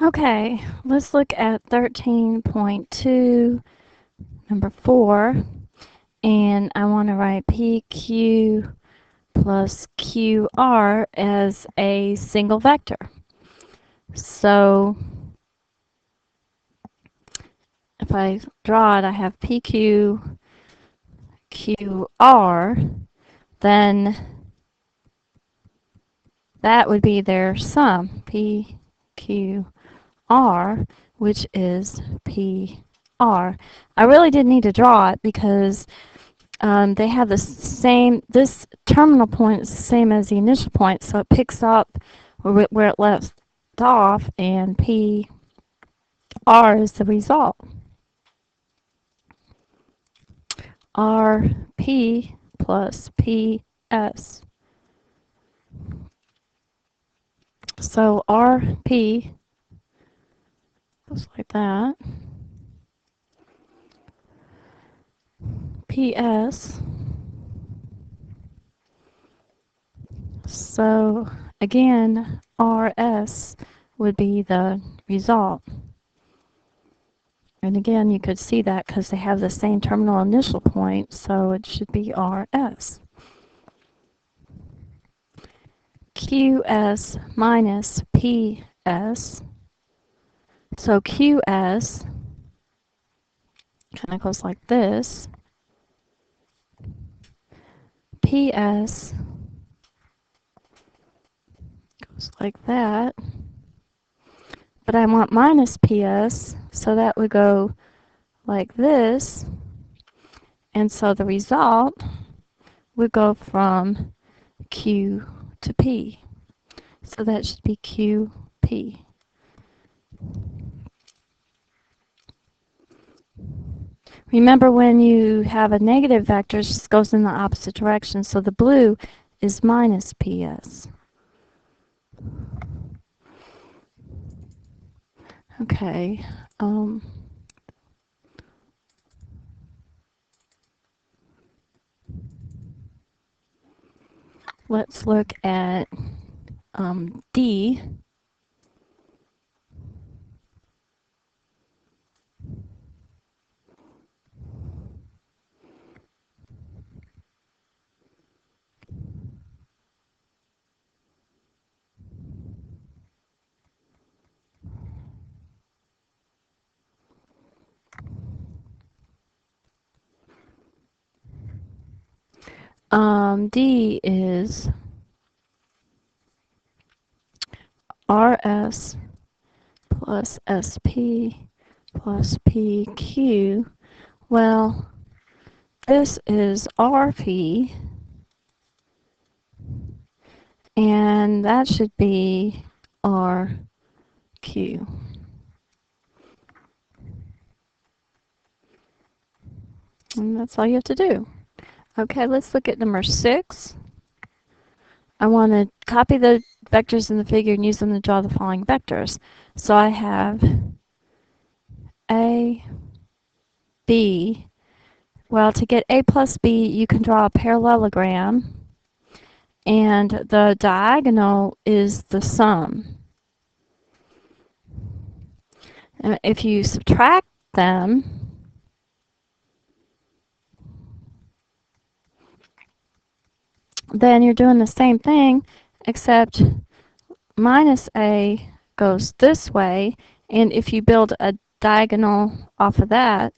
Okay, let's look at 13.2, number 4, and I want to write PQ plus QR as a single vector. So if I draw it, I have PQ, QR, then that would be their sum, PQ, R, which is PR. I really didn't need to draw it because they have the same, this terminal point is the same as the initial point, so it picks up where it left off, and PR is the result. RP plus PS. So RP goes like that. PS. So again, RS would be the result. And again, you could see that because they have the same terminal initial point, so it should be RS. QS minus PS. So QS kind of goes like this. PS goes like that. But I want minus PS, so that would go like this. And so the result would go from Q to P. So that should be QP. Remember, when you have a negative vector, it just goes in the opposite direction. So the blue is minus PS. Okay. Let's look at D. D is RS plus SP plus PQ. Well, this is RP, and that should be RQ. And that's all you have to do. Okay, let's look at number 6. I want to copy the vectors in the figure and use them to draw the following vectors. So I have A, B. Well, to get A plus B, you can draw a parallelogram, and the diagonal is the sum. And if you subtract them, then you're doing the same thing, except minus A goes this way, and if you build a diagonal off of that,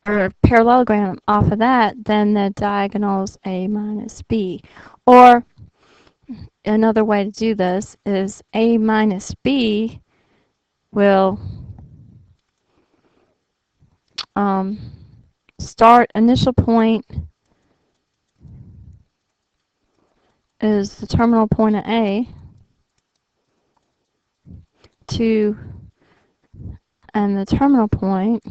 or parallelogram off of that, then the diagonal's A minus B. Or another way to do this is A minus B will start initial point is the terminal point of A to, and the terminal point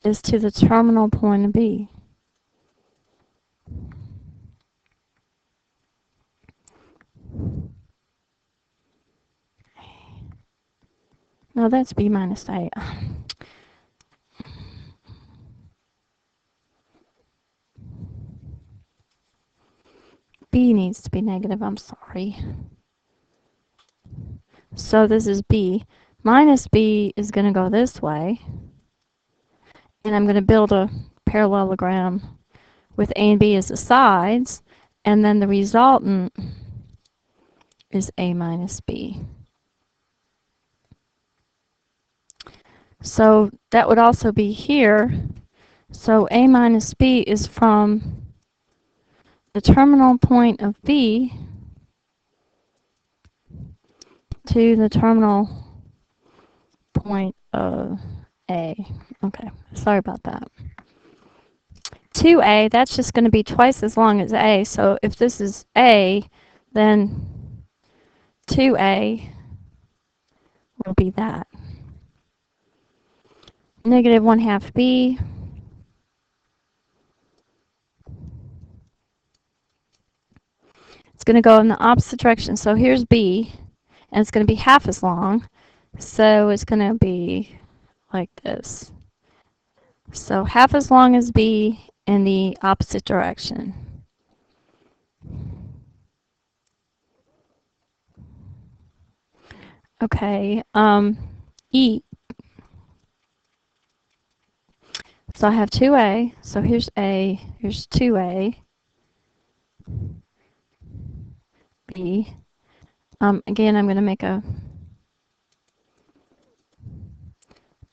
is to the terminal point of B. No, that's B minus A. B needs to be negative, I'm sorry. So this is B. Minus B is going to go this way. And I'm going to build a parallelogram with A and B as the sides. And then the resultant is A minus B. So that would also be here. So A minus B is from the terminal point of B to the terminal point of A. Okay, sorry about that. 2A, that's just going to be twice as long as A. So if this is A, then 2A will be that. Negative 1/2 B. It's going to go in the opposite direction. So here's B, and it's going to be half as long. So it's going to be like this. So half as long as B in the opposite direction. Okay, E. So I have 2A. So here's A, here's 2A. B. Again, I'm going to make a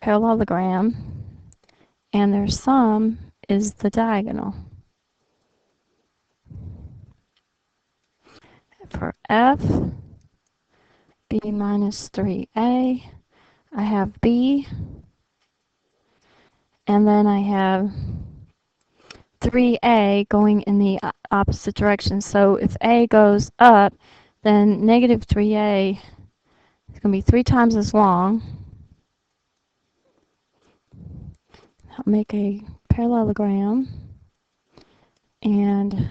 parallelogram, and their sum is the diagonal. For F, B minus 3A, I have B, and then I have 3A going in the opposite direction. So if A goes up, then negative 3A is going to be 3 times as long. I'll make a parallelogram, and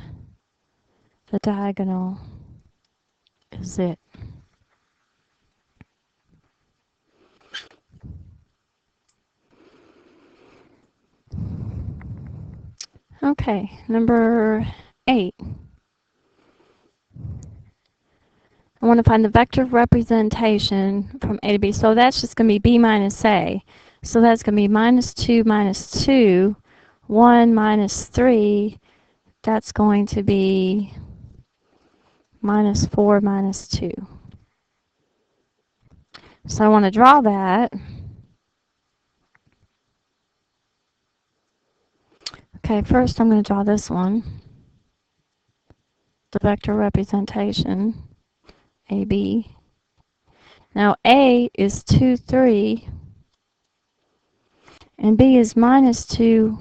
the diagonal is it. Okay, number 8. I want to find the vector representation from A to B. So that's just going to be B minus A. So that's going to be minus 2 minus 2, 1 minus 3. That's going to be minus 4 minus 2. So I want to draw that. Okay, first I'm going to draw this one, the vector representation, AB. Now A is 2, 3, and B is minus 2,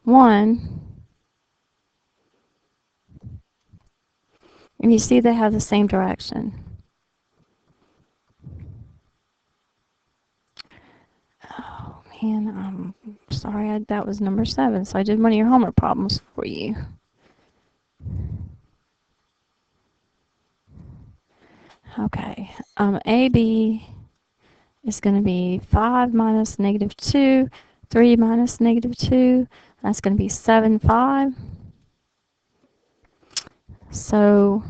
1. And you see they have the same direction. Oh man, I'm sorry, that was number 7, so I did one of your homework problems for you. Okay, AB is going to be 5 minus negative 2, 3 minus negative 2. That's going to be 7, 5. So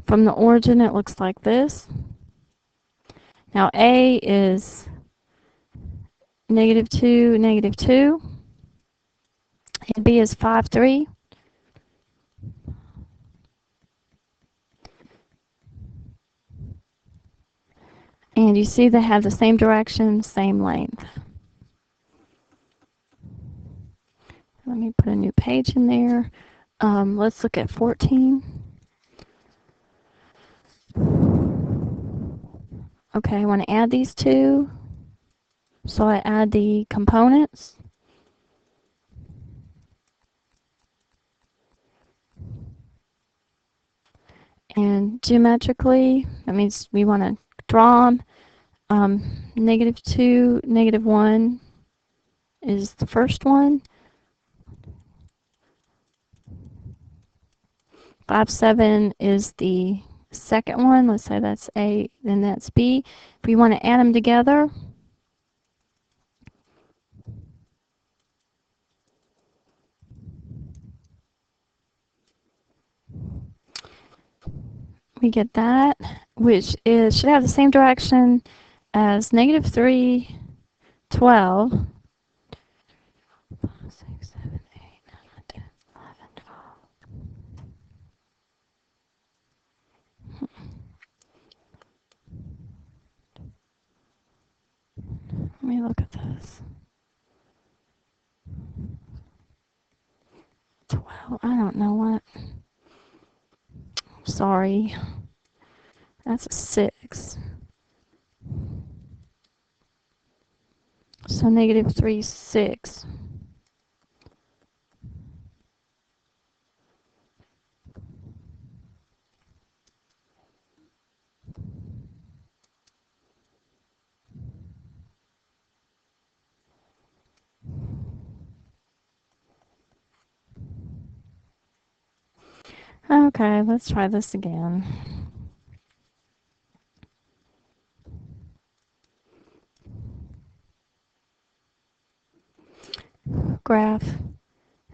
from the origin, it looks like this. Now A is negative 2, negative 2, and B is 5, 3. And you see they have the same direction, same length. Let me put a new page in there. Let's look at 14. Okay, I want to add these two. So I add the components. And geometrically, that means we want to draw them. Negative 2, negative 1 is the first one. 5, 7 is the second one. Let's say that's A, then that's B. If we want to add them together, we get that, which is should have the same direction as negative 3, 12, 6, 7, 8, 9, 10, 11, 12. Let me look at this. 12, I don't know what. Sorry. That's a 6. So negative 3, 6. Okay, let's try this again. Graph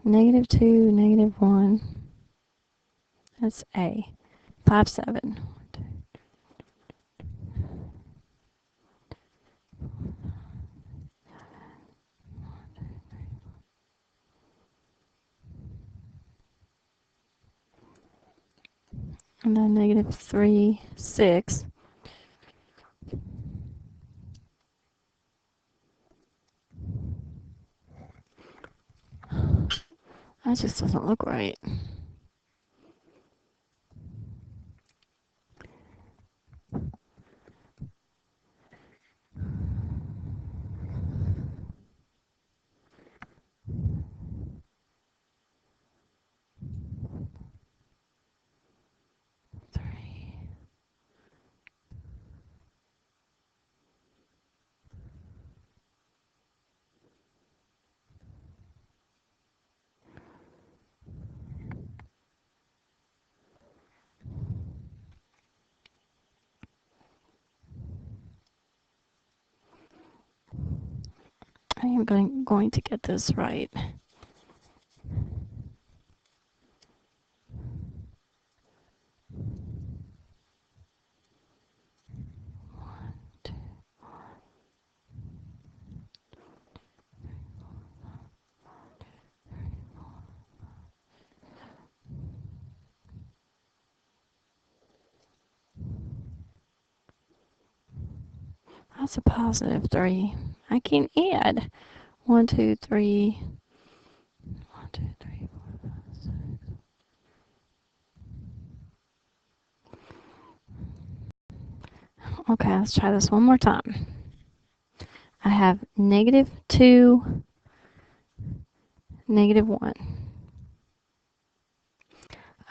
negative 2, negative 1. That's A. 5, 7. And then negative 3, 6. That just doesn't look right. I am going to get this right. That's a positive 3. I can add 1, 2, 3. 1, 2, 3, 4, 5, 6. Okay, let's try this one more time. I have negative 2, negative 1.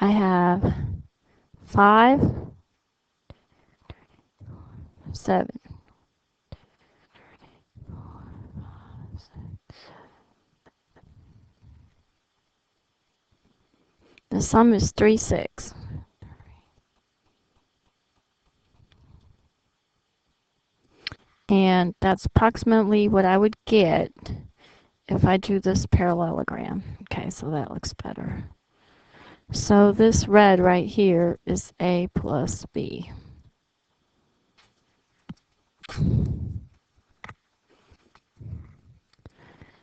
I have 5, 7. The sum is 3, 6. And that's approximately what I would get if I drew this parallelogram. Okay, so that looks better. So this red right here is A plus B.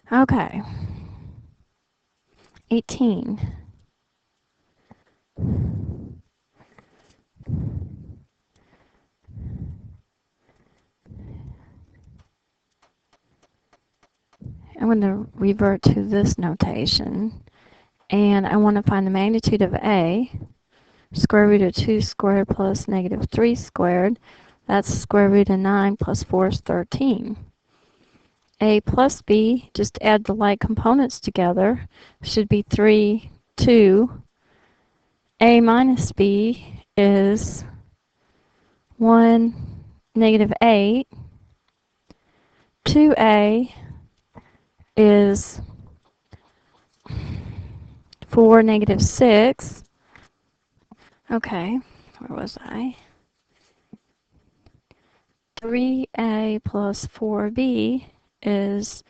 Okay. 18. I'm going to revert to this notation. And I want to find the magnitude of A. Square root of 2 squared plus negative 3 squared. That's square root of 9 plus 4 is 13. A plus B, just add the like components together, should be 3, 2. A minus B is 1, negative 8. 2A is 4, negative 6. Okay, where was I? 3A plus 4B is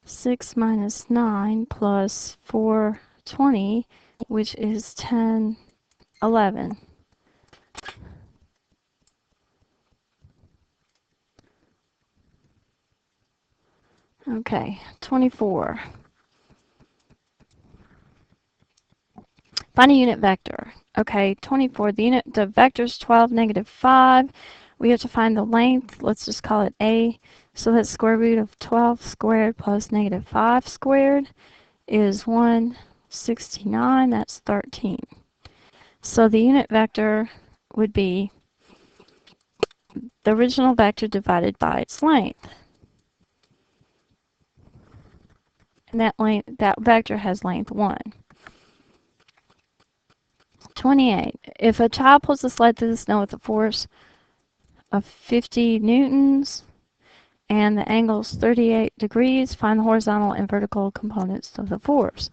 6 minus 9 plus 420, which is 10, 11. Okay, 24. Find a unit vector. Okay, 24. The vector is 12, -5. We have to find the length. Let's just call it A. So that's square root of 12 squared plus -5 squared is 169. That's 13. So the unit vector would be the original vector divided by its length. And that vector has length 1. 28. If a child pulls a sled through the snow with a force of 50 newtons and the angle is 38 degrees, find the horizontal and vertical components of the force.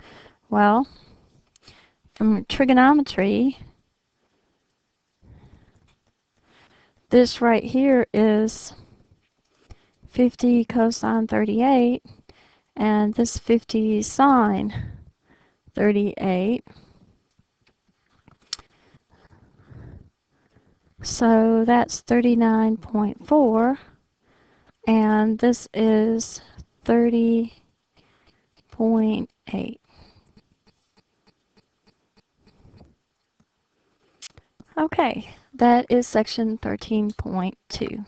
Well, from trigonometry, this right here is 50 cosine 38, and this 50 sine 38. So that's 39.4, and this is 30.8. Okay, that is section 13.2.